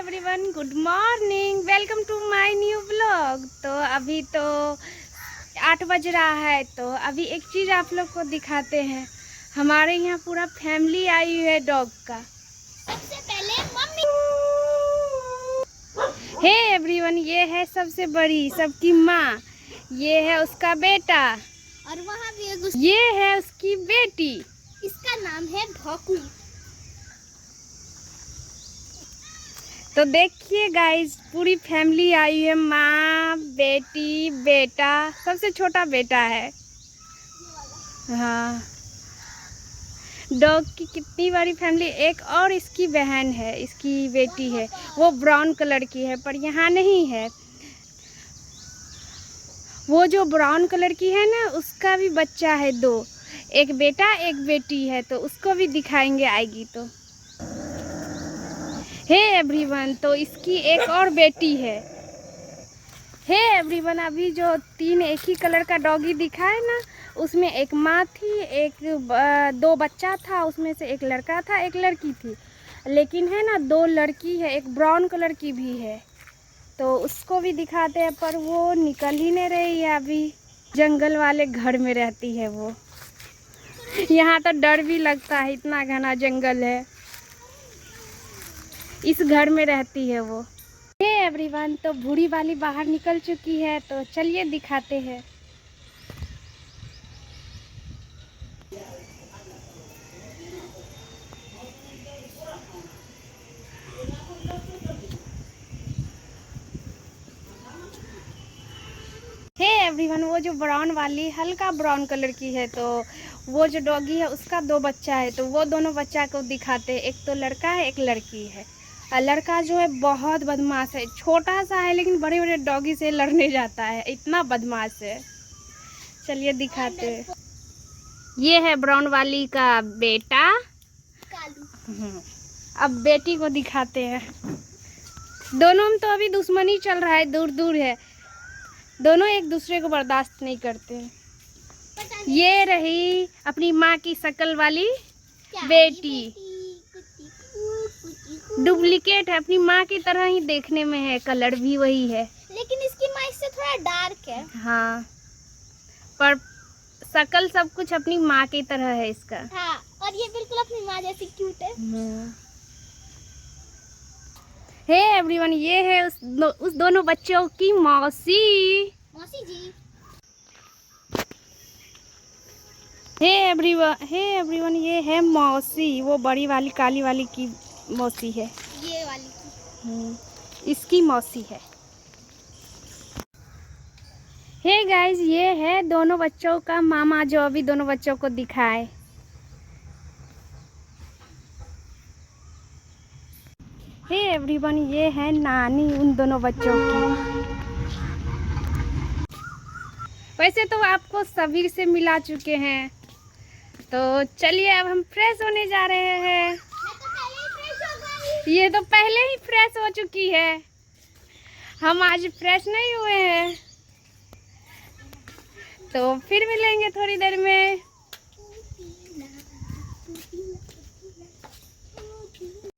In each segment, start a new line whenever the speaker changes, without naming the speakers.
Everyone, good morning, welcome to my new blog. तो अभी तो 8 बज रहा है। तो अभी एक चीज़ आप लोग को दिखाते हैं। हमारे यहाँ पूरा फैमिली आई हुई है डॉग का।
सबसे पहले मम्मी।
हे एवरीवन, ये है सबसे बड़ी, सबकी माँ। ये है उसका बेटा
और वहाँ भी
ये है उसकी बेटी।
इसका नाम है भोकू।
तो देखिए गाइस, पूरी फैमिली आई है। माँ, बेटी, बेटा, सबसे छोटा बेटा है। हाँ, डॉग की कितनी बड़ी फैमिली। एक और इसकी बहन है, इसकी बेटी है, वो ब्राउन कलर की है, पर यहाँ नहीं है। वो जो ब्राउन कलर की है ना, उसका भी बच्चा है 2, एक बेटा एक बेटी है। तो उसको भी दिखाएंगे, आएगी तो। हे एवरीवन, तो इसकी एक और बेटी है। हे एवरीवन, अभी जो 3 एक ही कलर का डॉगी दिखा है ना, उसमें एक माँ थी, एक 2 बच्चा था, उसमें से एक लड़का था एक लड़की थी। लेकिन है ना, 2 लड़की है, एक ब्राउन कलर की भी है। तो उसको भी दिखाते हैं, पर वो निकल ही नहीं रही है अभी। जंगल वाले घर में रहती है वो। यहाँ तो डर भी लगता है, इतना घना जंगल है। इस घर में रहती है वो। हे एवरीवन, तो बूढ़ी वाली बाहर निकल चुकी है, तो चलिए दिखाते हैं। हे एवरीवन, वो जो ब्राउन वाली हल्का ब्राउन कलर की है, तो वो जो डॉगी है उसका 2 बच्चा है। तो वो दोनों बच्चा को दिखाते हैं। एक तो लड़का है, एक लड़की है। और लड़का जो है बहुत बदमाश है, छोटा सा है लेकिन बड़े बड़े डॉगी से लड़ने जाता है, इतना बदमाश है। चलिए दिखाते हैं। ये है ब्राउन वाली का बेटा। अब बेटी को दिखाते हैं। दोनों में तो अभी दुश्मनी चल रहा है, दूर दूर है। दोनों एक दूसरे को बर्दाश्त नहीं करते। ये रही अपनी माँ की शक्ल वाली बेटी। डुप्लीकेट है, अपनी माँ की तरह ही देखने में है, कलर भी वही है,
लेकिन इसकी माँ इससे थोड़ा डार्क है।
हाँ, पर शक्ल सब कुछ अपनी माँ की तरह है इसका।
हाँ, और ये बिल्कुल अपनी माँ जैसी क्यूट है।
हे एवरीवन, ये है उस दोनों बच्चों की मौसी।
मौसी जी।
हे एवरीवन, ये है मौसी, वो बड़ी वाली काली वाली की मौसी है।
ये वाली
इसकी मौसी है। हे गाइस, ये है दोनों बच्चों का मामा, जो अभी दोनों बच्चों को दिखाए। हे एवरीवन, ये है नानी उन दोनों बच्चों की। वैसे तो आपको सभी से मिला चुके हैं। तो चलिए, अब हम फ्रेश होने जा रहे हैं।
मैं तो पहले ही फ्रेश हो गई।
ये तो पहले ही फ्रेश हो चुकी है, हम आज फ्रेश नहीं हुए हैं। तो फिर मिलेंगे थोड़ी देर में।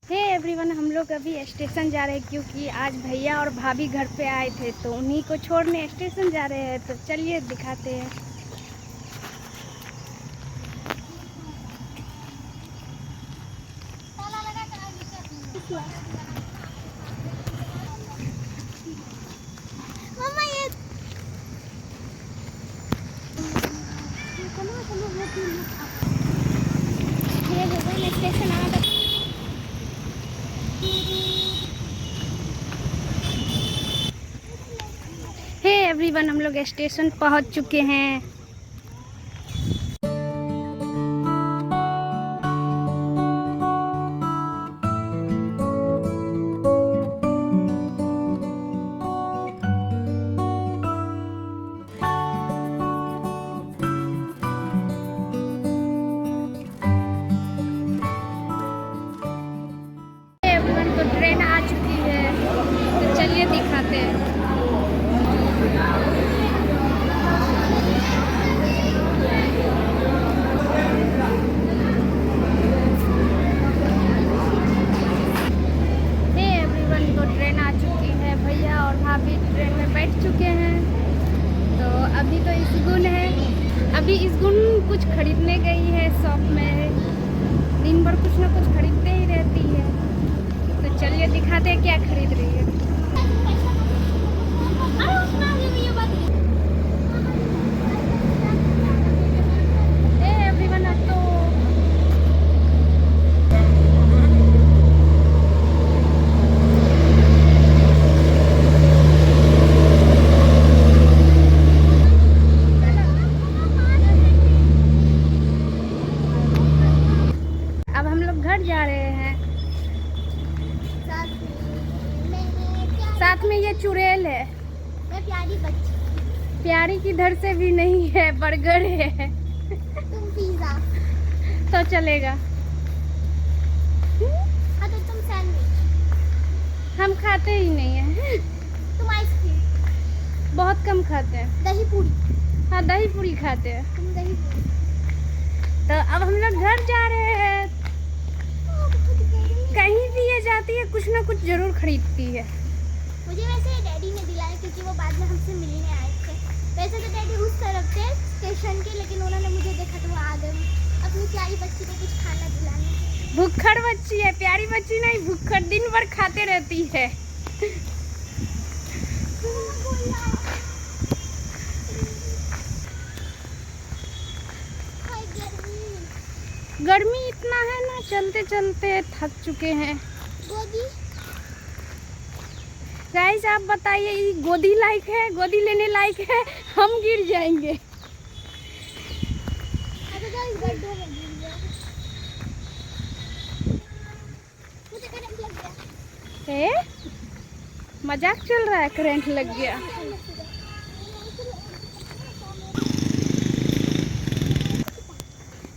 हे एवरीवन, हम लोग अभी स्टेशन जा रहे हैं, क्योंकि आज भैया और भाभी घर पे आए थे, तो उन्हीं को छोड़ने स्टेशन जा रहे हैं। तो चलिए दिखाते हैं।
मम्मा ये स्टेशन आ गया।
हे एवरीवन, हम लोग स्टेशन पहुंच चुके हैं। एवरीवन, तो ट्रेन आ चुकी है, तो चलिए दिखाते हैं। अभी इस गुण कुछ खरीदने गई है शॉप में। दिन भर कुछ ना कुछ खरीदते ही रहती है। तो चलिए दिखाते हैं क्या खरीद रही है। एवरीवन तो अब हम लोग घर जा रहे हैं। साथ में ये चुड़ैल है।
मैं प्यारी बच्ची।
प्यारी की इधर से भी नहीं है, बर्गर है।
तुम पिज्जा।
तो चलेगा।
हाँ तो तुम सैंडविच।
हम खाते ही नहीं है।
तुम आइसक्रीम।
बहुत कम खाते हैं।
दही पूरी।
हाँ दही पूरी खाते हैं।
तुम दही पूरी।
तो अब हम लोग घर जा रहे हैं। कहीं भी ये जाती है कुछ ना कुछ जरूर खरीदती है।
मुझे वैसे डैडी ने दिलाया क्योंकि वो बाद में हमसे मिलने आए थे। वैसे तो डैडी उस तरफ थे स्टेशन के, लेकिन उन्होंने मुझे देखा तो वो आ गए अपनी प्यारी बच्ची को कुछ खाना दिलाने।
भुक्खड़ बच्ची है, प्यारी बच्ची नहीं, भुक्खड़ दिन भर खाते रहती है। गर्मी इतना है ना, चलते चलते थक चुके हैं।
गोदी।
गाइस आप बताइए ये गोदी लायक है, गोदी लेने लायक है? हम गिर जाएंगे।
अरे गाइस गड्ढे में गिर गया। मुझे करंट लग गया।
है मजाक चल रहा है, करंट लग गया।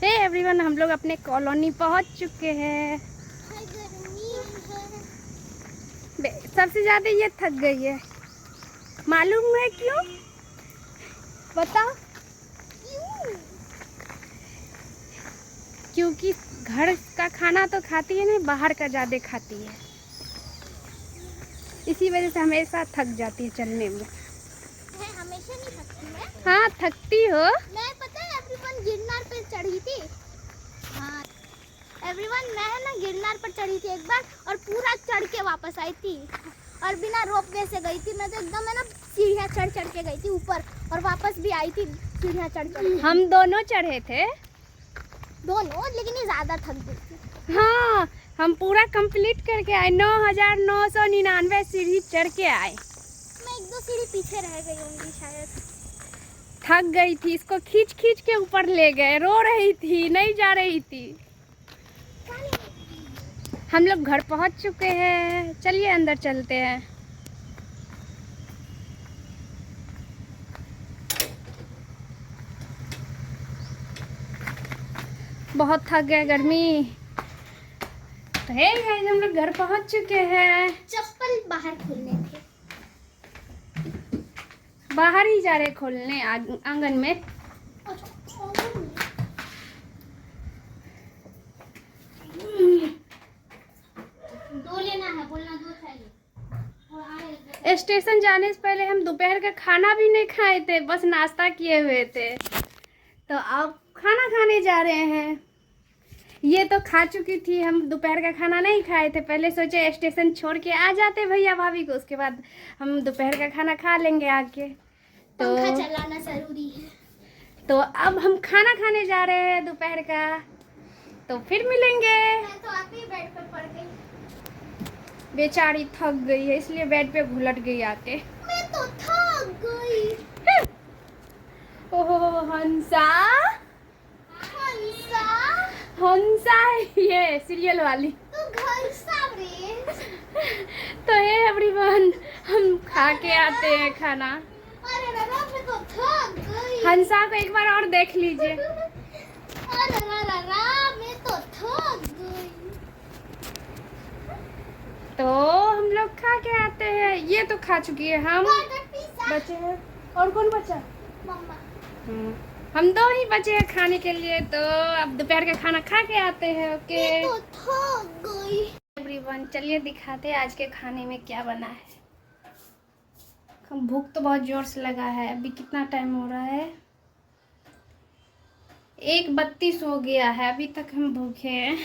हे एवरीवन, हम लोग अपने कॉलोनी पहुंच चुके हैं।
हाय गर्मी है।
सबसे ज्यादा ये थक गई है। मालूम है क्यों? बताओ।
क्यों?
क्योंकि घर का खाना तो खाती है नहीं, बाहर का ज्यादा खाती है। इसी वजह से हमेशा थक जाती है चलने में।
मैं हमेशा नहीं थकती मैं।
हाँ थकती हो।
मैं पता है एवरीवन गिरनार पे चढ़ी थी। हाँ एवरीवन मैं है ना गिरनार पर चढ़ी थी एक बार और पूरा चढ़ के वापस आई थी और बिना रोपवे से गई थी। मैं तो एकदम है ना सीढ़ियाँ चढ़ चढ़ के गई थी ऊपर और वापस भी आई थी सीढ़ियाँ चढ़ चढ़ के।
हम दोनों चढ़े थे।
दोनों, लेकिन ये ज्यादा थक गई थी।
हाँ हम पूरा कंप्लीट करके आए, 9,999 सीढ़ी चढ़ के आए।
मैं एक दो सीढ़ी पीछे रह गई होंगी शायद।
थक गई थी, इसको खींच खींच के ऊपर ले गए। रो रही थी, नहीं जा रही थी। हम लोग घर पहुंच चुके हैं, चलिए अंदर चलते हैं। बहुत थक गए गर्मी। तो हे गाइस हम लोग घर पहुंच चुके हैं।
चप्पल बाहर खोलने थे।
बाहर ही जा रहे खोलने आंगन में।
दो लेना है, बोलना दो चाहिए।
स्टेशन जाने से पहले हम दोपहर का खाना भी नहीं खाए थे, बस नाश्ता किए हुए थे। तो अब खाना खाने जा रहे हैं। ये तो खा चुकी थी, हम दोपहर का खाना नहीं खाए थे। पहले सोचे स्टेशन छोड़ के आ जाते भैया भाभी को, उसके बाद हम दोपहर का खाना खा लेंगे आके। तो
पंखा चलाना जरूरी है।
तो अब हम खाना खाने जा रहे हैं दोपहर का, तो फिर मिलेंगे।
मैं तो आते ही बेड पर पड़ गई।
बेचारी थक गई है इसलिए बेड पे घुलट गई आके।
मैं तो थक गई।
ओहो हंसा।
हंसा।
हंसा है ये सीरियल वाली।
तू घर सावरे।
तो हे एवरीवन, हम खा के आते हैं खाना।
अरे रारा मैं तो थक गई।
हंसा को एक बार और देख लीजिए।
अरे रारा मैं तो थक गई।
तो हम लोग खा के आते हैं। ये तो खा चुकी है, हम बचे हैं। और कौन बचा?
मम्मा।
हम दो ही बचे हैं खाने के लिए। तो अब दोपहर का खाना खा के आते हैं। ओके
मैं तो थक गई।
एवरीवन, चलिए दिखाते हैं आज के खाने में क्या बना है। भूख तो बहुत जोर से लगा है। अभी कितना टाइम हो रहा है? 1:32 हो गया है, अभी तक हम भूखे हैं।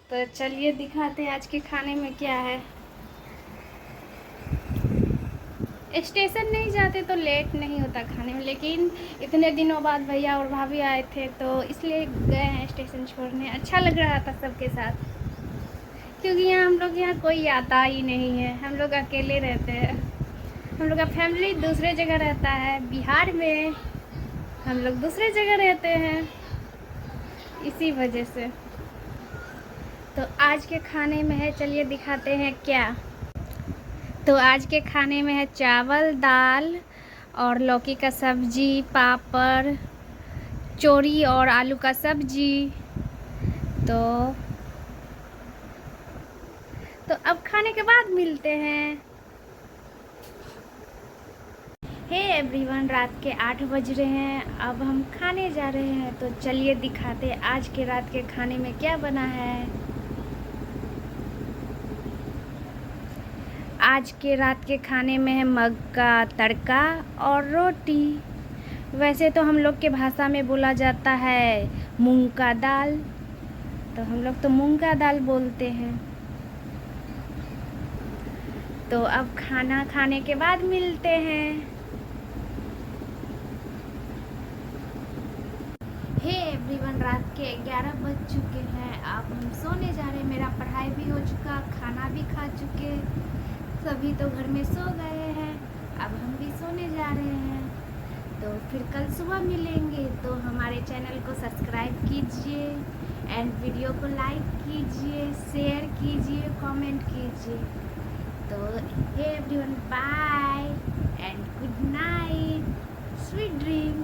तो चलिए दिखाते हैं आज के खाने में क्या है। स्टेशन नहीं जाते तो लेट नहीं होता खाने में, लेकिन इतने दिनों बाद भैया और भाभी आए थे तो इसलिए गए हैं स्टेशन छोड़ने। अच्छा लग रहा था सबके साथ, क्योंकि हम लोग यहाँ कोई आता ही नहीं है, हम लोग अकेले रहते हैं। हम लोग का फैमिली दूसरे जगह रहता है, बिहार में, हम लोग दूसरे जगह रहते हैं, इसी वजह से। तो आज के खाने में है, चलिए दिखाते हैं क्या। तो आज के खाने में है चावल, दाल और लौकी का सब्जी, पापड़, चोरी और आलू का सब्जी। तो अब खाने के बाद मिलते हैं। हे एवरीवन, रात के 8 बज रहे हैं, अब हम खाने जा रहे हैं। तो चलिए दिखाते हैं आज के रात के खाने में क्या बना है। आज के रात के खाने में है मग का तड़का और रोटी। वैसे तो हम लोग के भाषा में बोला जाता है मूंग का दाल, तो हम लोग तो मूंग का दाल बोलते हैं। तो अब खाना खाने के बाद मिलते हैं। हे एवरीवन, रात के 11 बज चुके हैं, अब हम सोने जा रहे हैं। मेरा पढ़ाई भी हो चुका, खाना भी खा चुके, सभी तो घर में सो गए हैं, अब हम भी सोने जा रहे हैं। तो फिर कल सुबह मिलेंगे। तो हमारे चैनल को सब्सक्राइब कीजिए एंड वीडियो को लाइक कीजिए, शेयर कीजिए, कमेंट कीजिए। तो hey everyone, bye and good night, sweet dream.